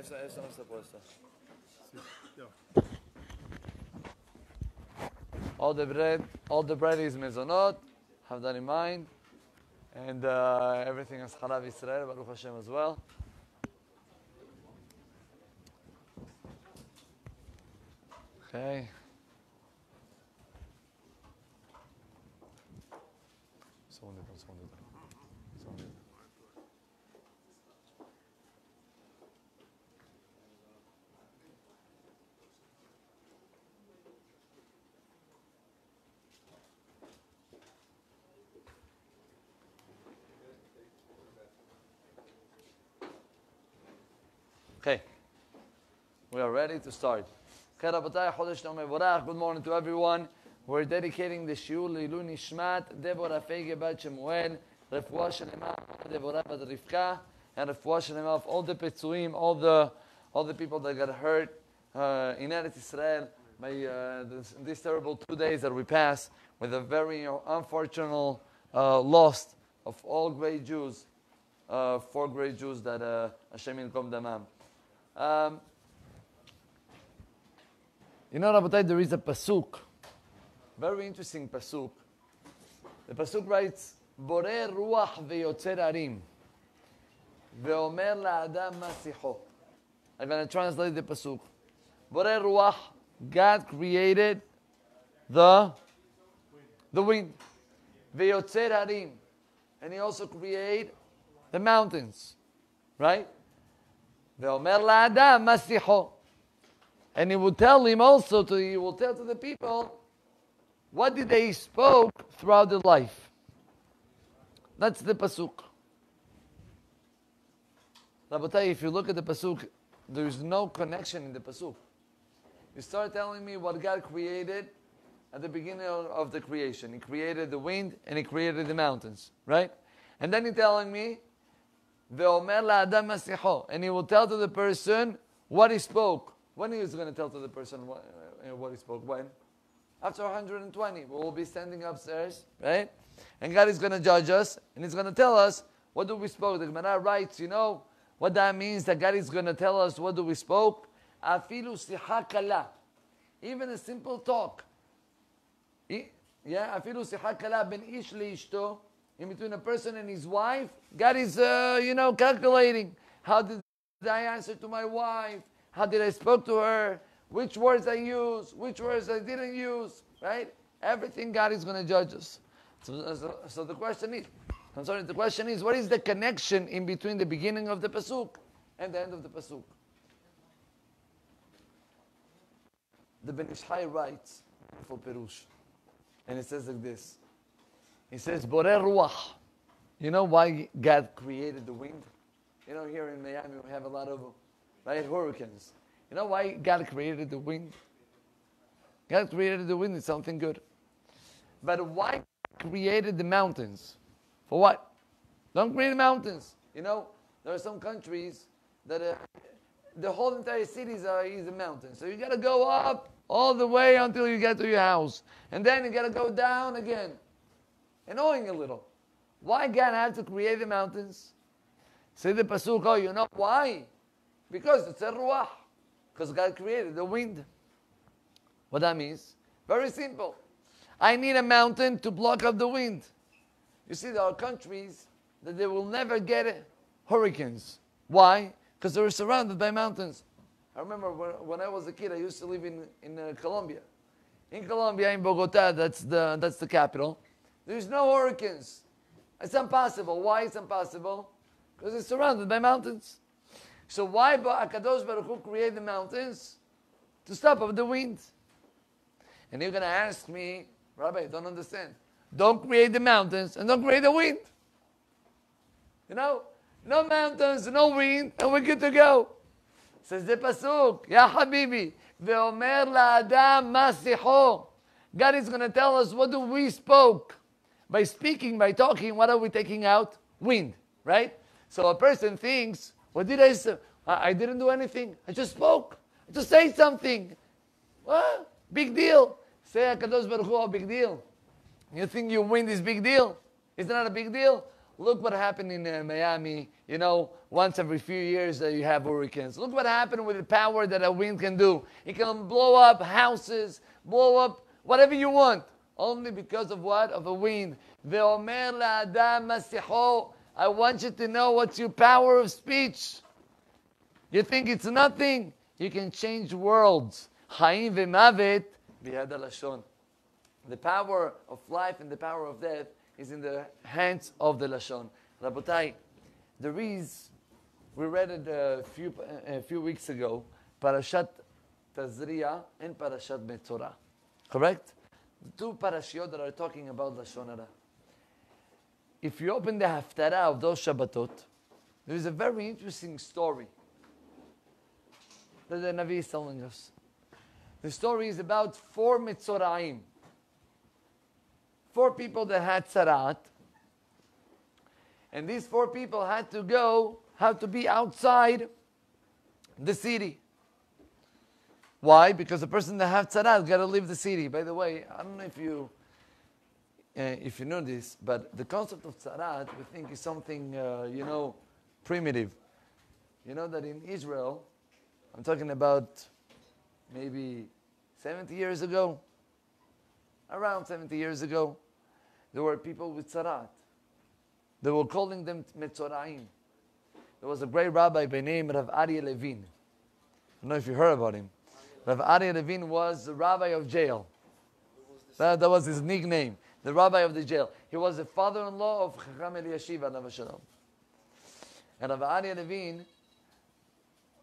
Eso no está puesto. All the bread is mezonot. Have that in mind. And everything is Chalav Yisrael, Baruch Hashem as well. Okay. Okay, we are ready to start. Good morning to everyone. We're dedicating the shiur Leilu Nishmat Deborah Feige Bat Shemuel, Refuah Shlema Deborah Bat Rivka, and Refuah Shlema of all the Petzuim, all the people that got hurt in Eretz Israel by these terrible 2 days that we passed with a very unfortunate loss of all great Jews, 4 great Jews that Hashem Yilkom Damam. Rabotai, there is a pasuk, very interesting pasuk. The pasuk writes, Borei ruach veyotzer arim, veomer la'adam ma sicho. I'm going to translate the pasuk. Borei ruach, God created the wind. Veyotzer arim, and He also created the mountains, right? Ve'omer la'adam ma sicho. And He will tell him also, He will tell to the people, what did they spoke throughout their life. That's the pasuk. Rabotai, if you look at the pasuk, there is no connection in the pasuk. You start telling me what God created at the beginning of the creation. He created the wind and He created the mountains, right? And then He's telling me, Ve'omer la'adam ma sicho. And He will tell to the person what He spoke. When He is going to tell to the person what He spoke? When? After 120. We will be standing upstairs, right? And God is going to judge us, and He's going to tell us, what do we spoke? The Gemara writes, you know what that means, that God is going to tell us what do we spoke? Afilu siha kala. Even a simple talk. Yeah, afilu siha kala ben ish leishto. In between a person and his wife, God is, calculating. How did I answer to my wife? How did I spoke to her? Which words I used? Which words I didn't use? Right? Everything God is going to judge us. So the question is, what is the connection in between the beginning of the pasuk and the end of the pasuk? The Ben Ish Chai writes for Perush, and it says like this. He says, Borei ruach. You know why God created the wind? Here in Miami we have a lot of hurricanes. You know why God created the wind? God created the wind is something good. But why created the mountains? For what? Don't create mountains. There are some countries that the whole entire city is a mountain. So you got to go up all the way until you get to your house. And then you got to go down again. Annoying a little. Why God had to create the mountains? Say the pasuk, you know why? Because it's a ruach. Because God created the wind. What that means? Very simple. I need a mountain to block up the wind. You see, there are countries that they will never get hurricanes. Why? Because they were surrounded by mountains. I remember when I was a kid, I used to live in Colombia. In Colombia, in Bogota, that's the capital. There's no hurricanes. It's impossible. Why it's impossible? Because it's surrounded by mountains. So why HaKadosh Baruch Hu create the mountains? To stop up the wind. And you're going to ask me, Rabbi, I don't understand. Don't create the mountains and don't create the wind. No mountains, no wind, and we're good to go. Says the pasuk, Ya Habibi, ve'omer la'adam ma sicho. God is going to tell us what do we spoke. By speaking, by talking, what are we taking out? Wind, right? So a person thinks, what did I say? I didn't do anything. I just spoke. I just say something. What? Big deal. Say HaKadosh Baruch Hu, big deal. You think your wind is big deal? It's not a big deal. Look what happened in Miami. You know, once every few years you have hurricanes. Look what happened with the power that a wind can do. It can blow up houses, blow up whatever you want. Only because of what? Of a wind. Ve'omer la'adam masiho. I want you to know what's your power of speech. You think it's nothing? You can change worlds. Chaim ve'mavet biyad halashon. The power of life and the power of death is in the hands of the lashon. Rabotai, we read it a few weeks ago, Parashat Tazria and Parashat Metzorah. Correct? The two parashiot that are talking about lashon hara. If you open the Haftarah of those Shabbatot, there is a very interesting story that the Navi is telling us. The story is about 4 Metzoraim. 4 people that had Tzarat. And these 4 people had to be outside the city. Why? Because the person that have Tzarat got to leave the city. By the way, I don't know if you know this, but the concept of Tzarat, we think is something, primitive. You know that in Israel, I'm talking about maybe 70 years ago, around 70 years ago, there were people with Tzarat. They were calling them Metzoraim. There was a great rabbi by name Rav Aryeh Levin. I don't know if you heard about him. Rav Aryeh Levin was the rabbi of jail. That was his nickname, the rabbi of the jail. He was the father-in-law of Chacham Eliashiv alav shalom. And Rav Aryeh Levin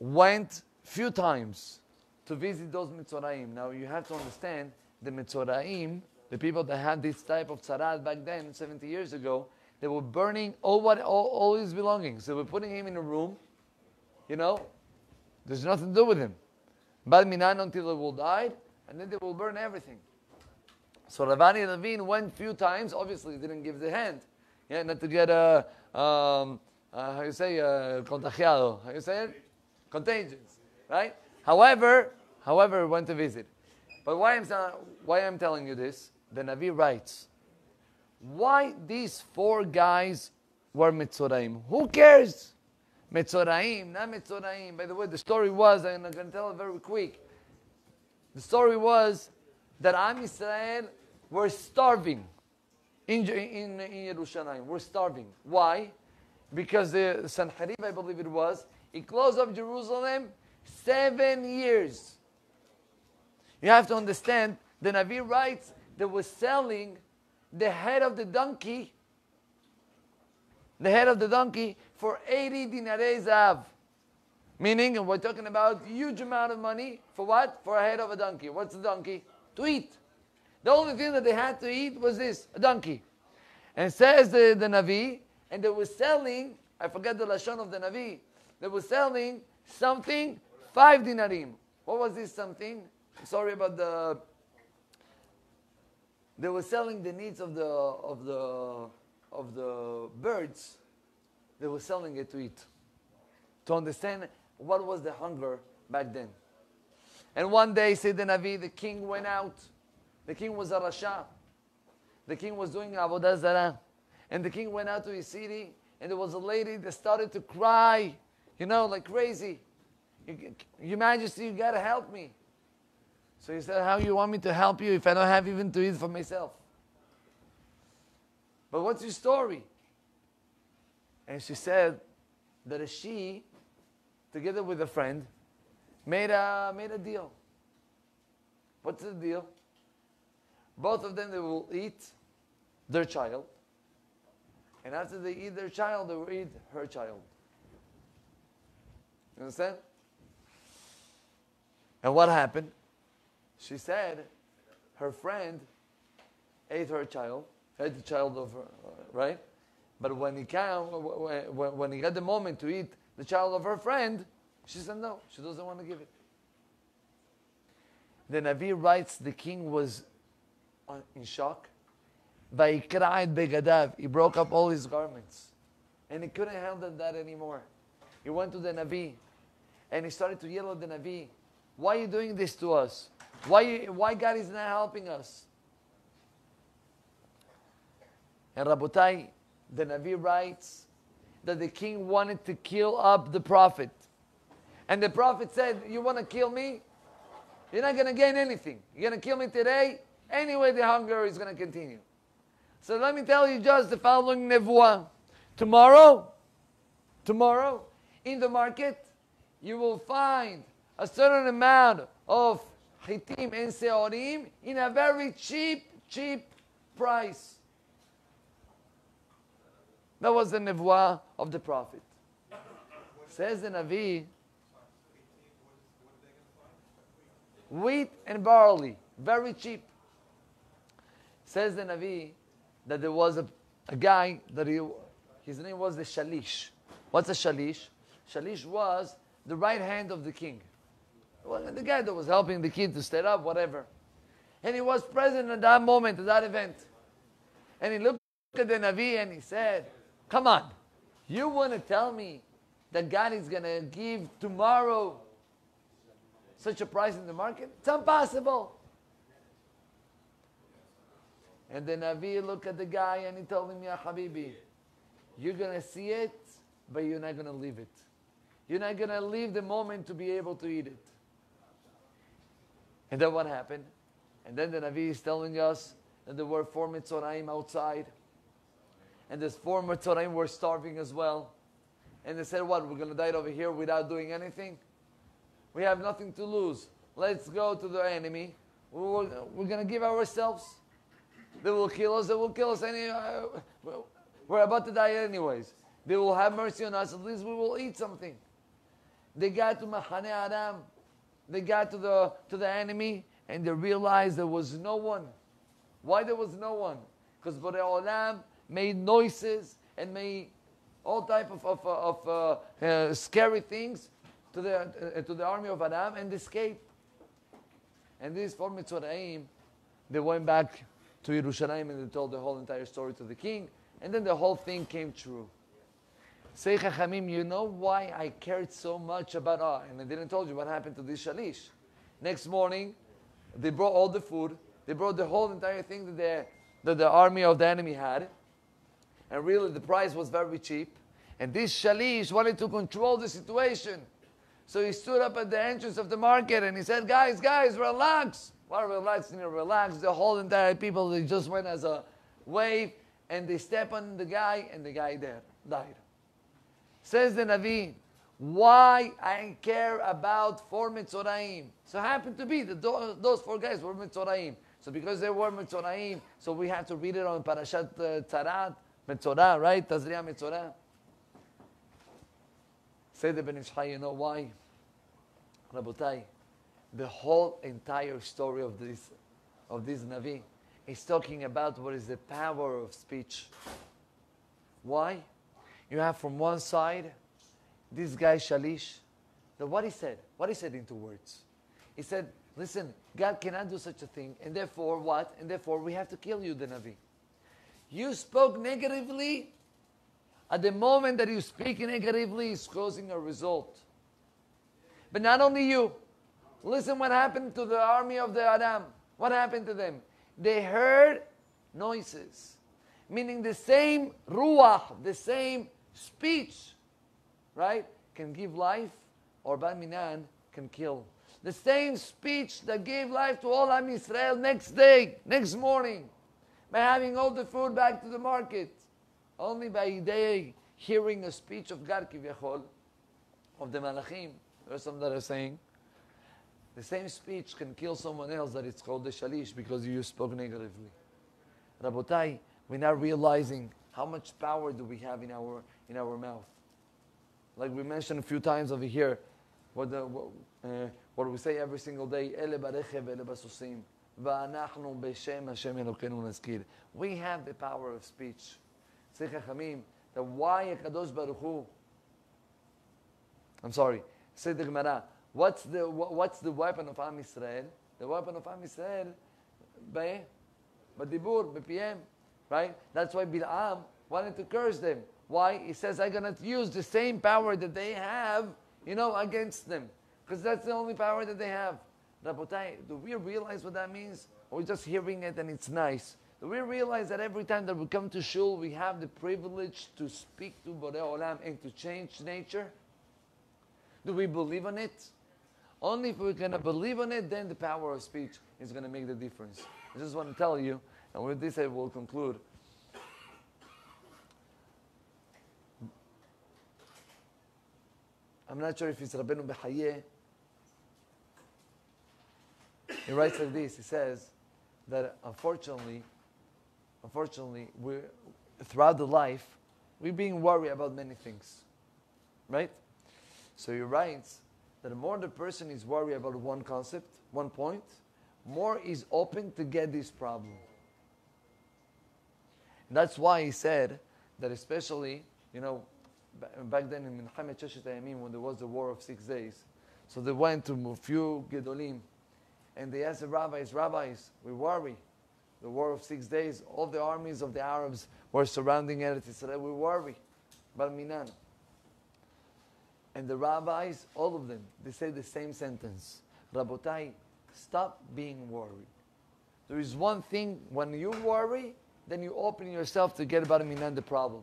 went few times to visit those Metzoraim. Now you have to understand, the Metzoraim, the people that had this type of tzarat back then, 70 years ago, they were burning all his belongings. They were putting him in a room, there's nothing to do with him. Bad minan until he will die, and then they will burn everything. So Rav Aryeh Levin went few times, obviously he didn't give the hand. Not to get contagiado. How you say it? Contagious, right? However, went to visit. But why I'm telling you this? The Navi writes, why these 4 guys were Metzoraim? Who cares? Metzoraim, not Metzoraim. By the way, the story was, and I'm going to tell it very quick. The story was that Am Yisrael were starving in Yerushalayim. We're starving. Why? Because the Sanherib, I believe it was, it closed up Jerusalem 7 years. You have to understand, the Navi writes, they were selling the head of the donkey for 80 dinarei zav. Meaning, and we're talking about huge amount of money, for what? For a head of a donkey. What's a donkey? To eat. The only thing that they had to eat was this, a donkey. And says the Navi, and they were selling, I forget the Lashon of the Navi, they were selling something, 5 dinarim. What was this something? Sorry about they were selling the needs of the birds. They were selling it to eat. To understand what was the hunger back then. And one day, said the Navi, the king went out. The king was a Rasha. The king was doing Avodah Zarah. And the king went out to his city, and there was a lady that started to cry, like crazy. Your Majesty, you got to help me. So he said, how you want me to help you if I don't have even to eat for myself? But what's your story? And she said that she, together with a friend, made a deal. What's the deal? Both of them, they will eat their child. And after they eat their child, they will eat her child. You understand? And what happened? She said her friend ate the child of her, right? But when he got the moment to eat the child of her friend, she said no, she doesn't want to give it. The Navi writes the king was in shock. Vaikra'ed begadav. He broke up all his garments. And he couldn't handle that anymore. He went to the Navi and he started to yell at the Navi, why are you doing this to us? Why God is not helping us? And Rabotai, the Navi writes that the king wanted to kill up the prophet. And the prophet said, you want to kill me? You're not going to gain anything. You're going to kill me today? Anyway, the hunger is going to continue. So let me tell you just the following nevuah. Tomorrow, in the market, you will find a certain amount of chitim and seorim in a very cheap price. That was the nevuah of the prophet. Says the Navi, wheat and barley, very cheap. Says the Navi that there was a guy that his name was the Shalish. What's a Shalish? Shalish was the right hand of the king. Well, the guy that was helping the king to stand up, whatever. And he was present at that moment, at that event. And he looked at the Navi and he said, come on, you want to tell me that God is going to give tomorrow such a price in the market? It's impossible. And the Navi looked at the guy and he told him, Ya Habibi, you're going to see it, but you're not going to live it. You're not going to live the moment to be able to eat it. And then what happened? And then the Navi is telling us that there were 4 Mitzoraim outside. And these 4 Mitzoraim were starving as well. And they said, what, we're going to die over here without doing anything? We have nothing to lose. Let's go to the enemy. We're going to give ourselves. They will kill us. They will kill us. We're about to die anyways. They will have mercy on us. At least we will eat something. They got to Mahane Aram. They got to the enemy, and they realized there was no one. Why there was no one? Because Borei Olam made noises and made all type of scary things to the army of Aram and escaped. And these 4 Mitzoraim, they went back to Yerushalayim and they told the whole entire story to the king, and then the whole thing came true. Say Chachamim, you know why I cared so much about, and I didn't tell you what happened to this Shalish. Next morning, they brought all the food, they brought the whole entire thing that the army of the enemy had, and really the price was very cheap, and this Shalish wanted to control the situation. So he stood up at the entrance of the market and he said, guys, relax. Well, relax. The whole entire people, they just went as a wave, and they stepped on the guy, and the guy died. Says the Navi, why I care about 4 Mitzoraim? So it happened to be that those 4 guys were Mitzoraim. So because they were Mitzoraim, so we have to read it on Parashat Tzarat, Metzorah, right? Tazriah Metzorah. Say the Ben Ish Chai, you know why? Rabotai, the whole entire story of this Navi is talking about what is the power of speech. Why? You have from one side, this guy Shalish, that what he said into words. He said, listen, God cannot do such a thing, and therefore what? And therefore we have to kill you, the Navi. You spoke negatively. At the moment that you speak negatively, it's causing a result. But not only you. Listen what happened to the army of the Aram. What happened to them? They heard noises. Meaning the same ruach, the same speech, right, can give life, or Bal Minan can kill. The same speech that gave life to all Am Yisrael next morning, by having all the food back to the market, only by hearing a speech of God, Kivyachol, of the Malachim. There are some that are saying, the same speech can kill someone else that it's called the Shalish because you spoke negatively. Rabotai, we're not realizing how much power do we have in our mouth. Like we mentioned a few times over here, what we say every single day, Ele barechev, ele basusim, va'anachnu b'shem Hashem Elokeinu nazkir. We have the power of speech. Say Chachamim, that why HaKadosh Baruch Hu, say the Gemara, what's the weapon of Am Yisrael? The weapon of Am Yisrael, b'dibur, b'piem, right? That's why Bil'am wanted to curse them. Why? He says, I'm going to use the same power that they have, against them. Because that's the only power that they have. Rabotai, do we realize what that means? Or we're just hearing it and it's nice? Do we realize that every time that we come to shul, we have the privilege to speak to Borei Olam and to change nature? Do we believe on it? Only if we're going to believe on it, then the power of speech is going to make the difference. I just want to tell you, and with this I will conclude. I'm not sure if it's Rabbeinu B'Hayeh. He writes like this. He says that unfortunately, throughout the life, we're being worried about many things. Right? So he writes that the more the person is worried about one concept, one point, more is open to get this problem. And that's why he said that especially, back then in Milchemet Sheshet Hayamim, when there was the War of 6 Days, so they went to a few Gedolim, and they asked the rabbis, we worry. The War of 6 Days, all the armies of the Arabs were surrounding Eretz Yisrael, we worry. Bar Minan. And the rabbis, all of them, they say the same sentence. Rabotai, stop being worried. There is one thing, when you worry, then you open yourself to get Bar Minan the problem.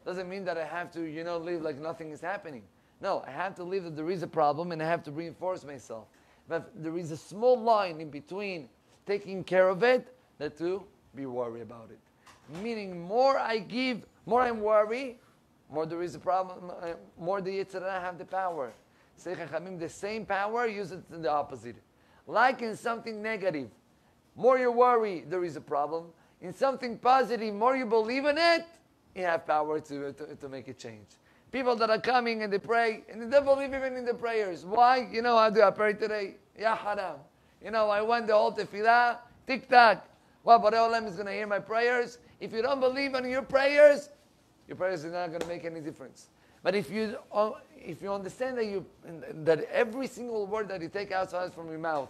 Doesn't mean that I have to, live like nothing is happening. No, I have to live that there is a problem and I have to reinforce myself. But there is a small line in between taking care of it than to be worried about it. Meaning, more I give, more I'm worried, more there is a problem, more the Yitzhak have the power. Say Chachamim, the same power, use it in the opposite. Like in something negative, more you worry, there is a problem. In something positive, more you believe in it, you have power to make a change. People that are coming and they pray, and they don't believe even in the prayers. Why? How do I pray today? Ya haram. I went the whole tefillah, tic-tac. Well, Borei Olam is going to hear my prayers. If you don't believe in your prayers are not going to make any difference. But if you understand that every single word that you take outside from your mouth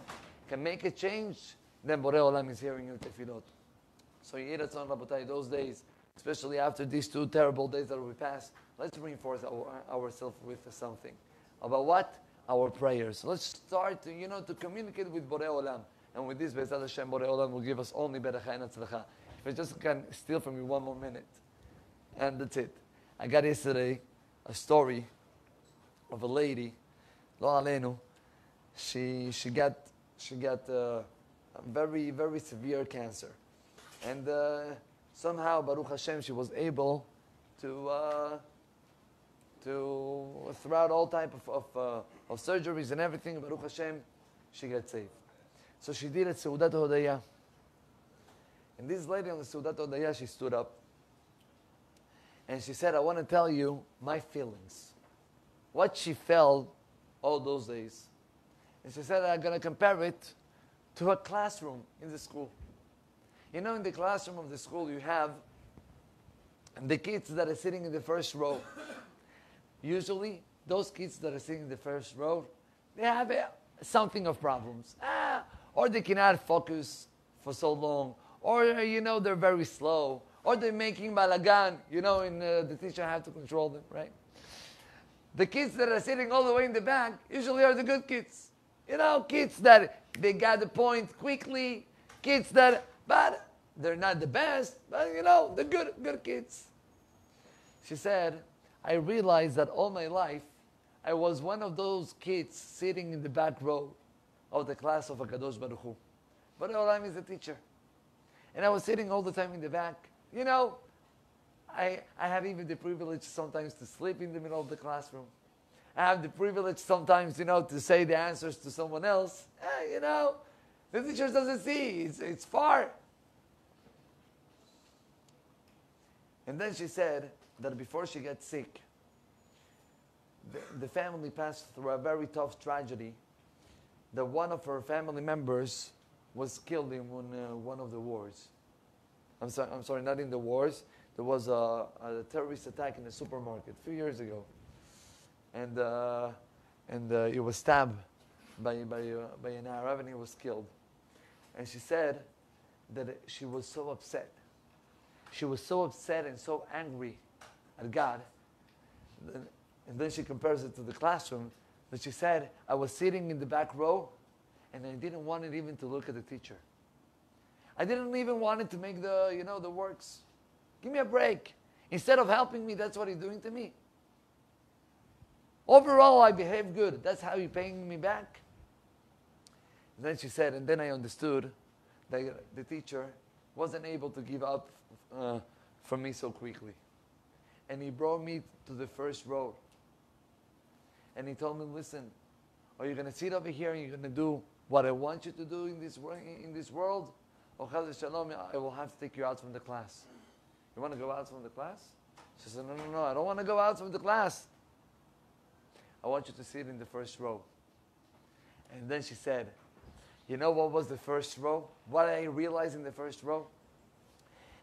can make a change, then Borei Olam is hearing your tefillot. So Yiratzon Rabotai, those days, especially after these 2 terrible days that we passed, let's reinforce ourselves with something. About what? Our prayers. Let's start to communicate with Borei Olam. And with this, Be'ezrat Hashem, Borei Olam will give us only beracha and atzlacha. If I just can steal from you one more minute. And that's it. I got yesterday a story of a lady, Lo Aleinu. She got a very, very severe cancer. And somehow, Baruch Hashem, she was able to throughout all type of surgeries and everything, Baruch Hashem, she got saved. So she did at Seudat Hodaya. And this lady on the Seudat Hodaya, she stood up. And she said, I want to tell you my feelings. What she felt all those days. And she said, I'm going to compare it to a classroom in the school. In the classroom of the school, you have the kids that are sitting in the first row. Usually, those kids that are sitting in the first row, they have something of problems. Or they cannot focus for so long. Or, they're very slow. Or they're making balagan, and the teacher have to control them, right? The kids that are sitting all the way in the back usually are the good kids. Kids that they got the point quickly. Kids that, but they're not the best, but the good kids. She said, I realized that all my life, I was one of those kids sitting in the back row of the class of HaKadosh Baruch Hu. But Olam is the teacher. And I was sitting all the time in the back. I have even the privilege sometimes to sleep in the middle of the classroom. I have the privilege sometimes, to say the answers to someone else. The teacher doesn't see. It's far. And then she said that before she got sick, the family passed through a very tough tragedy. That one of her family members was killed in one of the wars. I'm sorry, not in the wars. There was a terrorist attack in a supermarket a few years ago. And he was stabbed by an Arab and he was killed. And she said that she was so upset. She was so upset and so angry at God. And then she compares it to the classroom. That she said, I was sitting in the back row and I didn't want it even to look at the teacher. I didn't even want to make the works. Give me a break. Instead of helping me, that's what you're doing to me. Overall, I behaved good. That's how you're paying me back. And then she said, and then I understood that the teacher wasn't able to give up from me so quickly. And he brought me to the first row. And he told me, listen, are you going to sit over here and you're going to do what I want you to do in this world? Or Chas Shalom, I will have to take you out from the class. You want to go out from the class? She said, no, I don't want to go out from the class. I want you to sit in the first row. And then she said, you know what was the first row? What I realized in the first row?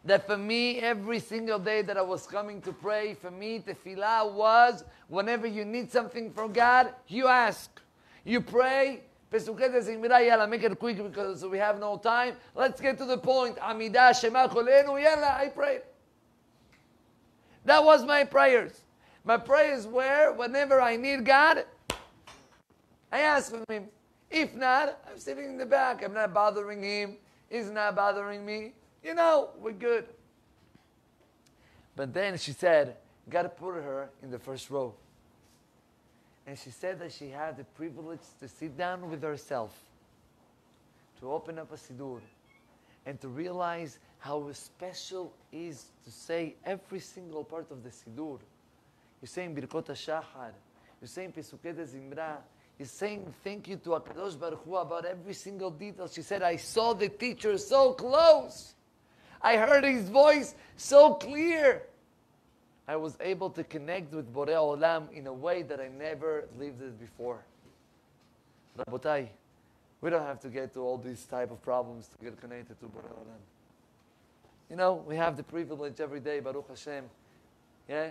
That for me, every single day that I was coming to pray, for me, tefillah was, whenever you need something from God, you ask. You pray. Pesukei de Zimra, yalla, make it quick because we have no time. Let's get to the point. Amidah, Shema Kolenu, yalla, I prayed. That was my prayers. My prayers were, whenever I need God, I ask from Him. If not, I'm sitting in the back. I'm not bothering Him. He's not bothering me. We're good. But then she said, God put her in the first row. And she said that she had the privilege to sit down with herself, to open up a siddur, and to realize how special it is to say every single part of the siddur. You're saying Birkot HaShachar. You're saying Pesukei de Zimra. You're saying thank you to HaKadosh Baruch Hu about every single detail. She said, I saw the teacher so close. I heard his voice so clear. I was able to connect with Borei Olam in a way that I never lived it before. Rabotai, we don't have to get to all these type of problems to get connected to Borei Olam. We have the privilege every day, Baruch Hashem. Yeah?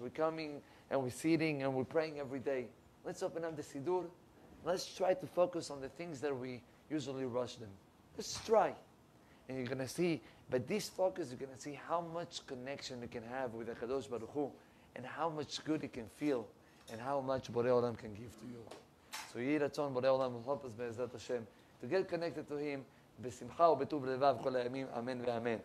We're coming and we're sitting and we're praying every day. Let's open up the Siddur. Let's try to focus on the things that we usually rush them. Let's try. And you're going to see, by this focus, you're going to see how much connection you can have with HaKadosh Baruch Hu, and how much good you can feel, and how much Borei Olam can give to you. So Yehi Ratzon Borei Olam will help us Be'ezrat Hashem to get connected to Him. B'simcha u'betuv levav kol hayamim. Amen ve'amen.